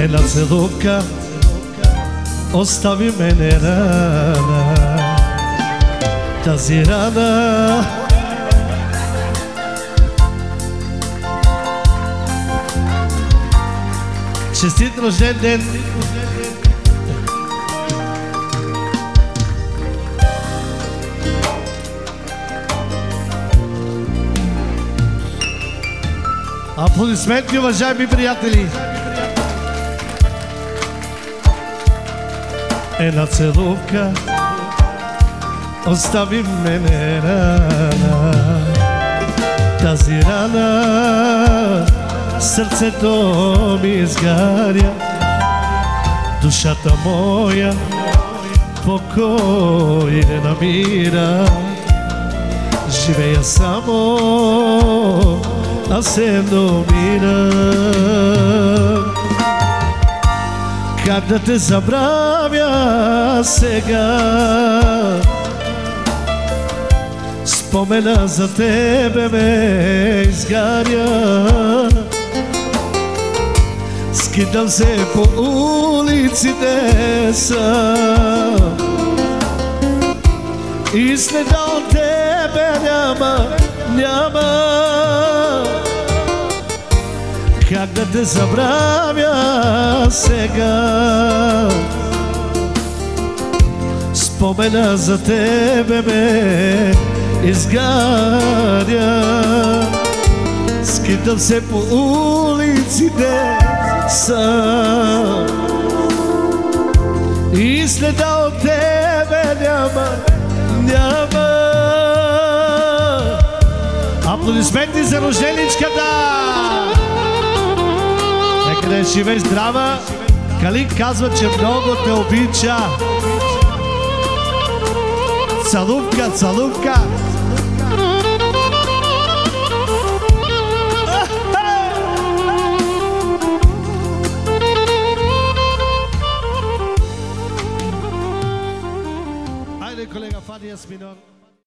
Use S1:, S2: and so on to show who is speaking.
S1: Една целувка остави мене рана. Тази рана честит рожден ден! Аплодисменти, уважаеми приятели! Една целувка остави мене рана. Тази рана сърцето ми изгаря, душата моя покой не намира. Живея само, а се номирам. Как да те забравя сега? Спомена за тебе ме изгаря. Скитам се по улиците сам и следа от тебе няма. Как да те забравя сега? Спомена за тебе ме изгаря. Скитам се по улиците сам и следа от тебе няма. Аплодисменти за рожденичката! Нека да е жива и здрава. Калин казва, че много те обича. Целувка, целувка!